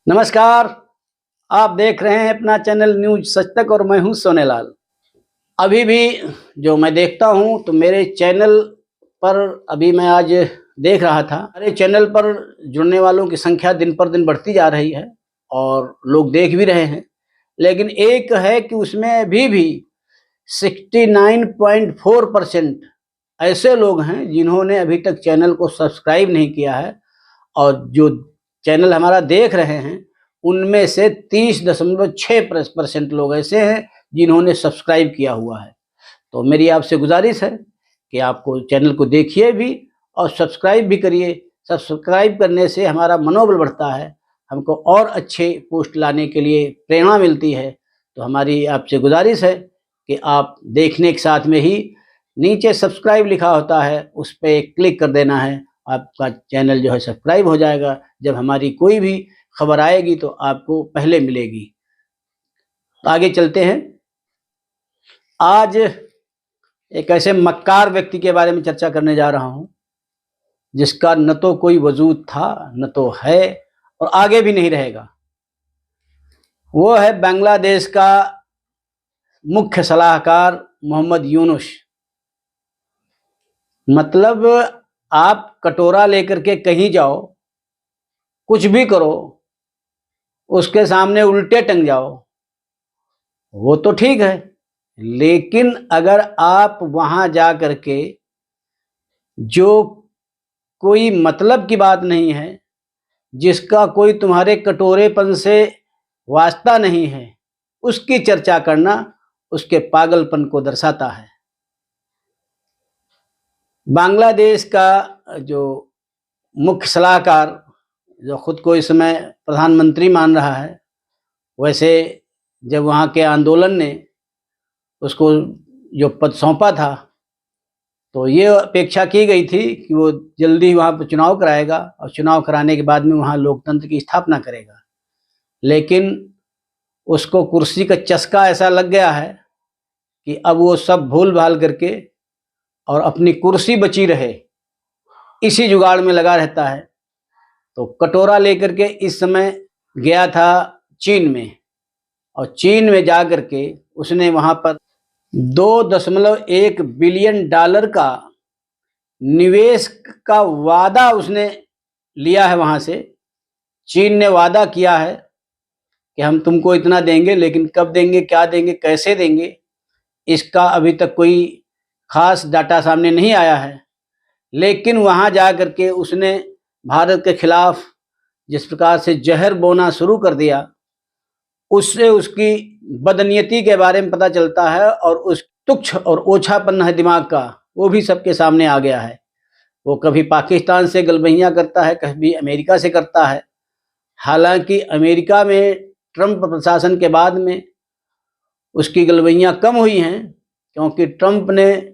नमस्कार। आप देख रहे हैं अपना चैनल न्यूज सच तक और मैं हूं सोनेलाल। अभी भी जो मैं देखता हूं तो मेरे चैनल पर अभी मैं आज देख रहा था, मेरे चैनल पर जुड़ने वालों की संख्या दिन पर दिन बढ़ती जा रही है और लोग देख भी रहे हैं। लेकिन एक है कि उसमें अभी भी 69.4% ऐसे लोग हैं जिन्होंने अभी तक चैनल को सब्सक्राइब नहीं किया है, और जो चैनल हमारा देख रहे हैं उनमें से 30.6% लोग ऐसे हैं जिन्होंने सब्सक्राइब किया हुआ है। तो मेरी आपसे गुजारिश है कि आपको चैनल को देखिए भी और सब्सक्राइब भी करिए। सब्सक्राइब करने से हमारा मनोबल बढ़ता है, हमको और अच्छे पोस्ट लाने के लिए प्रेरणा मिलती है। तो हमारी आपसे गुजारिश है कि आप देखने के साथ में ही नीचे सब्सक्राइब लिखा होता है, उस पर क्लिक कर देना है। आपका चैनल जो है सब्सक्राइब हो जाएगा। जब हमारी कोई भी खबर आएगी तो आपको पहले मिलेगी। तो आगे चलते हैं। आज एक ऐसे मक्कार व्यक्ति के बारे में चर्चा करने जा रहा हूं जिसका न तो कोई वजूद था, न तो है और आगे भी नहीं रहेगा। वो है बांग्लादेश का मुख्य सलाहकार मोहम्मद यूनुस। मतलब आप कटोरा लेकर के कहीं जाओ, कुछ भी करो, उसके सामने उल्टे टंग जाओ, वो तो ठीक है। लेकिन अगर आप वहां जा करके जो कोई मतलब की बात नहीं है, जिसका कोई तुम्हारे कटोरेपन से वास्ता नहीं है, उसकी चर्चा करना उसके पागलपन को दर्शाता है। बांग्लादेश का जो मुख्य सलाहकार, जो खुद को इस समय प्रधानमंत्री मान रहा है, वैसे जब वहाँ के आंदोलन ने उसको जो पद सौंपा था तो ये अपेक्षा की गई थी कि वो जल्दी वहाँ पर चुनाव कराएगा और चुनाव कराने के बाद में वहाँ लोकतंत्र की स्थापना करेगा। लेकिन उसको कुर्सी का चस्का ऐसा लग गया है कि अब वो सब भूल भाल करके और अपनी कुर्सी बची रहे इसी जुगाड़ में लगा रहता है। तो कटोरा लेकर के इस समय गया था चीन में, और चीन में जा करके उसने वहाँ पर $2.1 बिलियन का निवेश का वादा उसने लिया है। वहाँ से चीन ने वादा किया है कि हम तुमको इतना देंगे, लेकिन कब देंगे, क्या देंगे, कैसे देंगे, इसका अभी तक कोई खास डाटा सामने नहीं आया है। लेकिन वहाँ जा कर के उसने भारत के खिलाफ जिस प्रकार से जहर बोना शुरू कर दिया, उससे उसकी बदनीयती के बारे में पता चलता है, और उस तुच्छ और ओछापन है दिमाग का, वो भी सबके सामने आ गया है। वो कभी पाकिस्तान से गलबहियाँ करता है, कभी अमेरिका से करता है। हालांकि अमेरिका में ट्रंप प्रशासन के बाद में उसकी गलबहियाँ कम हुई हैं, क्योंकि ट्रंप ने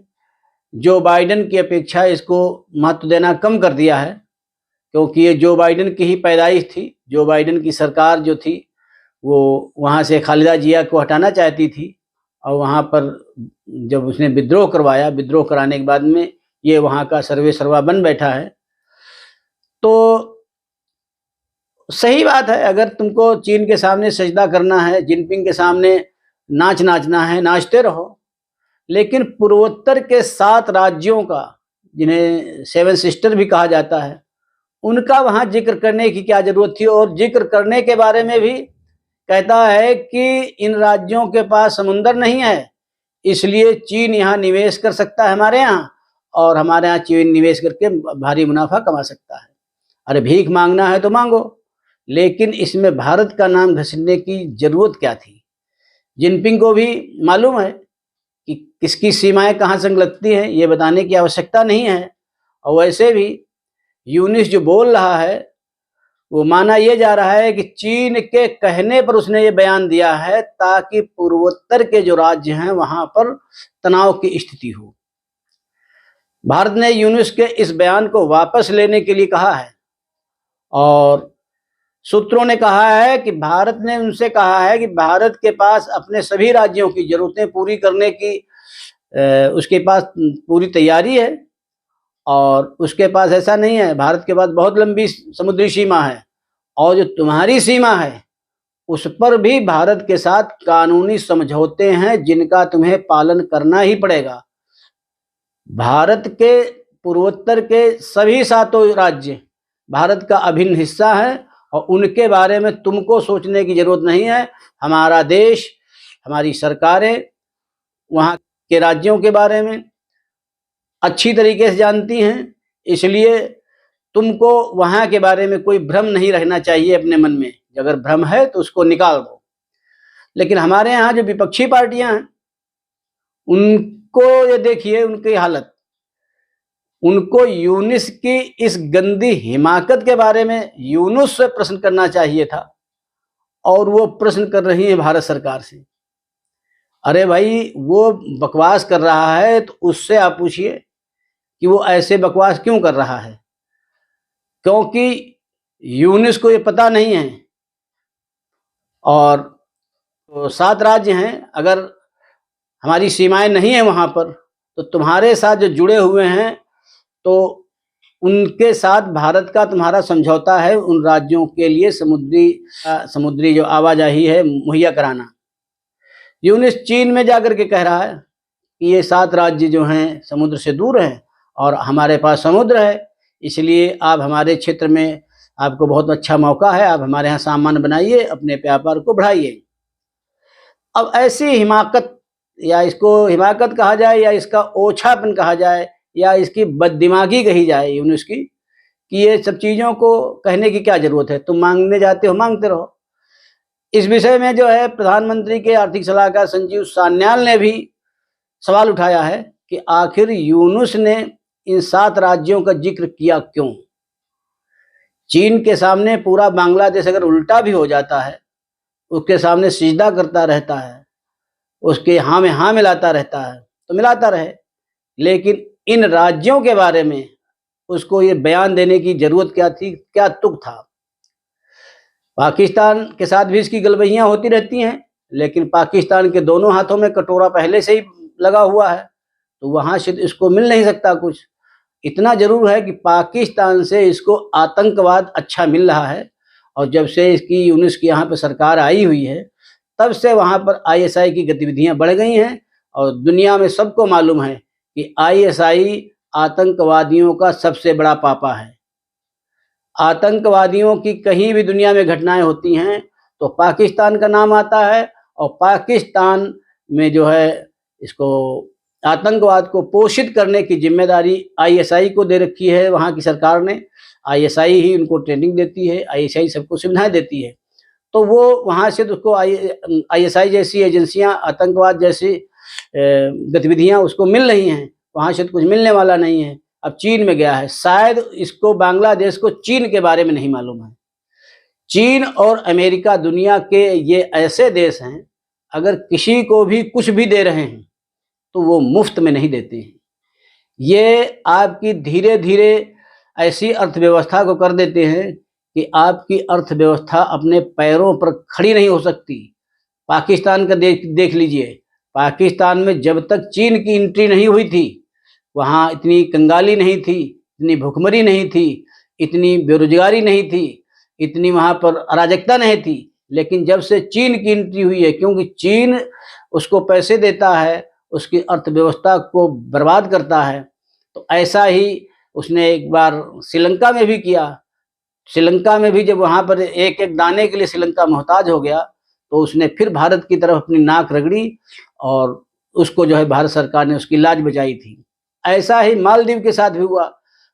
जो बाइडेन की अपेक्षा इसको महत्व देना कम कर दिया है, क्योंकि ये जो बाइडेन की ही पैदाइश थी। जो बाइडेन की सरकार जो थी वो वहाँ से खालिदा जिया को हटाना चाहती थी, और वहाँ पर जब उसने विद्रोह करवाया, विद्रोह कराने के बाद में ये वहाँ का सर्वे सर्वा बन बैठा है। तो सही बात है, अगर तुमको चीन के सामने सजदा करना है, जिनपिंग के सामने नाचना है, नाचते रहो। लेकिन पूर्वोत्तर के 7 राज्यों का, जिन्हें 7 सिस्टर भी कहा जाता है, उनका वहाँ जिक्र करने की क्या जरूरत थी। और जिक्र करने के बारे में भी कहता है कि इन राज्यों के पास समुंदर नहीं है, इसलिए चीन यहाँ निवेश कर सकता है हमारे यहाँ, और हमारे यहाँ चीन निवेश करके भारी मुनाफा कमा सकता है। अरे भीख मांगना है तो मांगो, लेकिन इसमें भारत का नाम घसीटने की जरूरत क्या थी। जिनपिंग को भी मालूम है कि किसकी सीमाएं कहाँ से लगती हैं, ये बताने की आवश्यकता नहीं है। और वैसे भी यूनुस जो बोल रहा है वो माना यह जा रहा है कि चीन के कहने पर उसने ये बयान दिया है, ताकि पूर्वोत्तर के जो राज्य हैं वहां पर तनाव की स्थिति हो। भारत ने यूनुस के इस बयान को वापस लेने के लिए कहा है, और सूत्रों ने कहा है कि भारत ने उनसे कहा है कि भारत के पास अपने सभी राज्यों की जरूरतें पूरी करने की उसके पास पूरी तैयारी है, और उसके पास ऐसा नहीं है। भारत के पास बहुत लंबी समुद्री सीमा है, और जो तुम्हारी सीमा है उस पर भी भारत के साथ कानूनी समझौते हैं जिनका तुम्हें पालन करना ही पड़ेगा। भारत के पूर्वोत्तर के सभी 7 राज्य भारत का अभिन्न हिस्सा है और उनके बारे में तुमको सोचने की जरूरत नहीं है। हमारा देश, हमारी सरकारें वहाँ के राज्यों के बारे में अच्छी तरीके से जानती हैं, इसलिए तुमको वहाँ के बारे में कोई भ्रम नहीं रहना चाहिए अपने मन में। अगर भ्रम है तो उसको निकाल दो। लेकिन हमारे यहाँ जो विपक्षी पार्टियां हैं उनको ये देखिए उनकी हालत, उनको यूनुस की इस गंदी हिमाकत के बारे में यूनुस से प्रश्न करना चाहिए था और वो प्रश्न कर रही है भारत सरकार से। अरे भाई, वो बकवास कर रहा है तो उससे आप पूछिए कि वो ऐसे बकवास क्यों कर रहा है, क्योंकि यूनुस को ये पता नहीं है। और तो 7 राज्य हैं, अगर हमारी सीमाएं नहीं है वहां पर तो तुम्हारे साथ जो जुड़े हुए हैं तो उनके साथ भारत का तुम्हारा समझौता है उन राज्यों के लिए समुद्री जो आवाजाही है मुहैया कराना। यूनुस चीन में जाकर के कह रहा है कि ये 7 राज्य जो हैं समुद्र से दूर हैं और हमारे पास समुद्र है, इसलिए आप हमारे क्षेत्र में आपको बहुत अच्छा मौका है, आप हमारे यहाँ सामान बनाइए, अपने व्यापार को बढ़ाइए। अब ऐसी हिमाकत, या इसको हिमाकत कहा जाए या इसका ओछापन कहा जाए या इसकी बददिमागी कही जाए यूनुस की, कि ये सब चीज़ों को कहने की क्या ज़रूरत है, तुम मांगने जाते हो मांगते रहो। इस विषय में जो है प्रधानमंत्री के आर्थिक सलाहकार संजीव सान्याल ने भी सवाल उठाया है कि आखिर यूनुस ने इन 7 राज्यों का जिक्र किया क्यों। चीन के सामने पूरा बांग्लादेश अगर उल्टा भी हो जाता है, उसके सामने सिजदा करता रहता है, उसके हाँ में हाँ मिलाता रहता है तो मिलाता रहे, लेकिन इन राज्यों के बारे में उसको ये बयान देने की जरूरत क्या थी, क्या तुक था। पाकिस्तान के साथ भी इसकी गलबहियां होती रहती हैं, लेकिन पाकिस्तान के दोनों हाथों में कटोरा पहले से ही लगा हुआ है तो वहां से इसको मिल नहीं सकता कुछ। इतना जरूर है कि पाकिस्तान से इसको आतंकवाद अच्छा मिल रहा है और जब से इसकी यूनुस की यहाँ पर सरकार आई हुई है तब से वहाँ पर आईएसआई की गतिविधियां बढ़ गई हैं और दुनिया में सबको मालूम है कि आईएसआई आतंकवादियों का सबसे बड़ा पापा है। आतंकवादियों की कहीं भी दुनिया में घटनाएं होती हैं तो पाकिस्तान का नाम आता है और पाकिस्तान में जो है इसको आतंकवाद को पोषित करने की जिम्मेदारी आईएसआई को दे रखी है वहाँ की सरकार ने। आईएसआई ही उनको ट्रेनिंग देती है, आईएसआई सबको सुविधाएं देती है, तो वो वहाँ से तो उसको आईएसआई जैसी एजेंसियां, आतंकवाद जैसी गतिविधियां उसको मिल रही हैं, वहाँ से तो कुछ मिलने वाला नहीं है। अब चीन में गया है, शायद इसको बांग्लादेश को चीन के बारे में नहीं मालूम है। चीन और अमेरिका दुनिया के ये ऐसे देश हैं, अगर किसी को भी कुछ भी दे रहे हैं तो वो मुफ्त में नहीं देते हैं। ये आपकी धीरे धीरे ऐसी अर्थव्यवस्था को कर देते हैं कि आपकी अर्थव्यवस्था अपने पैरों पर खड़ी नहीं हो सकती। पाकिस्तान का देख लीजिए, पाकिस्तान में जब तक चीन की एंट्री नहीं हुई थी वहाँ इतनी कंगाली नहीं थी, इतनी भुखमरी नहीं थी, इतनी बेरोजगारी नहीं थी, इतनी वहाँ पर अराजकता नहीं थी। लेकिन जब से चीन की एंट्री हुई है, क्योंकि चीन उसको पैसे देता है, उसकी अर्थव्यवस्था को बर्बाद करता है, तो ऐसा ही उसने एक बार श्रीलंका में भी किया। श्रीलंका में भी जब वहाँ पर एक एक दाने के लिए श्रीलंका मोहताज हो गया तो उसने फिर भारत की तरफ अपनी नाक रगड़ी और उसको जो है भारत सरकार ने उसकी लाज बचाई थी। ऐसा ही मालदीव के साथ भी हुआ।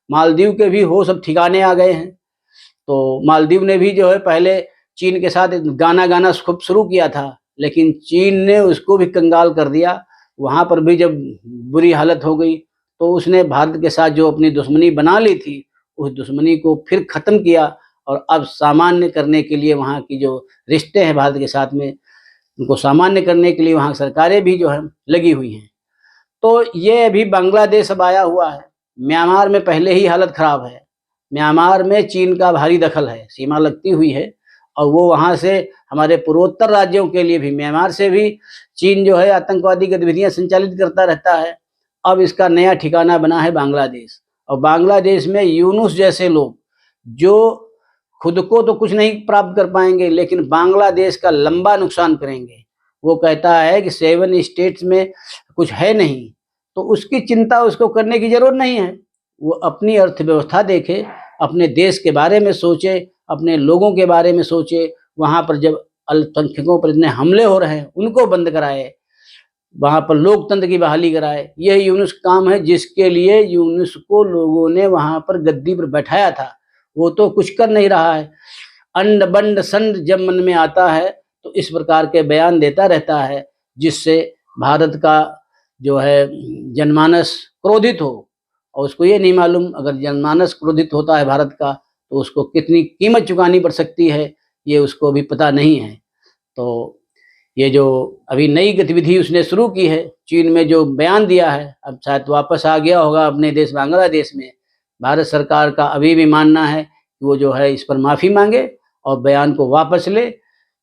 मालदीव के भी हो सब ठिकाने आ गए हैं। तो मालदीव ने भी जो है पहले चीन के साथ गाना खूब शुरू किया था, लेकिन चीन ने उसको भी कंगाल कर दिया। वहाँ पर भी जब बुरी हालत हो गई तो उसने भारत के साथ जो अपनी दुश्मनी बना ली थी उस दुश्मनी को फिर ख़त्म किया और अब सामान्य करने के लिए वहाँ की जो रिश्ते हैं भारत के साथ में उनको सामान्य करने के लिए वहाँ सरकारें भी जो है लगी हुई हैं। तो ये अभी बांग्लादेश अब आया हुआ है। म्यांमार में पहले ही हालत ख़राब है। म्यांमार में चीन का भारी दखल है, सीमा लगती हुई है और वो वहाँ से हमारे पूर्वोत्तर राज्यों के लिए भी म्यांमार से भी चीन जो है आतंकवादी गतिविधियाँ संचालित करता रहता है। अब इसका नया ठिकाना बना है बांग्लादेश और बांग्लादेश में यूनुस जैसे लोग जो खुद को तो कुछ नहीं प्राप्त कर पाएंगे, लेकिन बांग्लादेश का लंबा नुकसान करेंगे। वो कहता है कि 7 स्टेट्स में कुछ है नहीं, तो उसकी चिंता उसको करने की जरूरत नहीं है। वो अपनी अर्थव्यवस्था देखे, अपने देश के बारे में सोचे, अपने लोगों के बारे में सोचे। वहाँ पर जब अल्पसंख्यकों पर इतने हमले हो रहे हैं, उनको बंद कराए, वहाँ पर लोकतंत्र की बहाली कराए। यह यूनुस काम है जिसके लिए यूनुस को लोगों ने वहाँ पर गद्दी पर बैठाया था। वो तो कुछ कर नहीं रहा है। अंड बंड संड जब मन में आता है तो इस प्रकार के बयान देता रहता है, जिससे भारत का जो है जनमानस क्रोधित हो। और उसको ये नहीं मालूम, अगर जनमानस क्रोधित होता है भारत का तो उसको कितनी कीमत चुकानी पड़ सकती है, ये उसको भी पता नहीं है। तो ये जो अभी नई गतिविधि उसने शुरू की है, चीन में जो बयान दिया है, अब शायद वापस आ गया होगा अपने देश बांग्लादेश में। भारत सरकार का अभी भी मानना है कि वो जो है इस पर माफ़ी मांगे और बयान को वापस ले,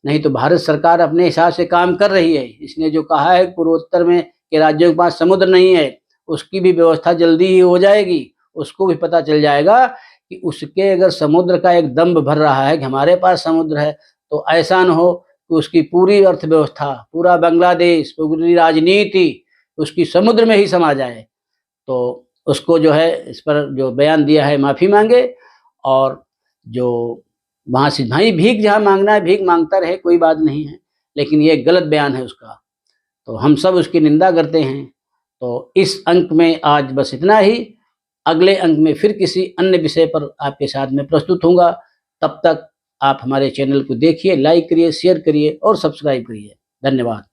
नहीं तो भारत सरकार अपने हिसाब से काम कर रही है। इसने जो कहा है पूर्वोत्तर में के राज्यों के पास समुद्र नहीं है, उसकी भी व्यवस्था जल्दी ही हो जाएगी। उसको भी पता चल जाएगा कि उसके अगर समुद्र का एक दम्भ भर रहा है कि हमारे पास समुद्र है, तो ऐसा न हो कि उसकी पूरी अर्थव्यवस्था, पूरा बांग्लादेश, पूरी राजनीति उसकी समुद्र में ही समा जाए। तो उसको जो है इस पर जो बयान दिया है माफ़ी मांगे, और जो वहाँ से भाई भीख जहाँ मांगना है भीख मांगता रहे, कोई बात नहीं है, लेकिन ये गलत बयान है उसका, तो हम सब उसकी निंदा करते हैं। तो इस अंक में आज बस इतना ही। अगले अंक में फिर किसी अन्य विषय पर आपके साथ में प्रस्तुत होऊंगा। तब तक आप हमारे चैनल को देखिए, लाइक करिए, शेयर करिए और सब्सक्राइब करिए। धन्यवाद।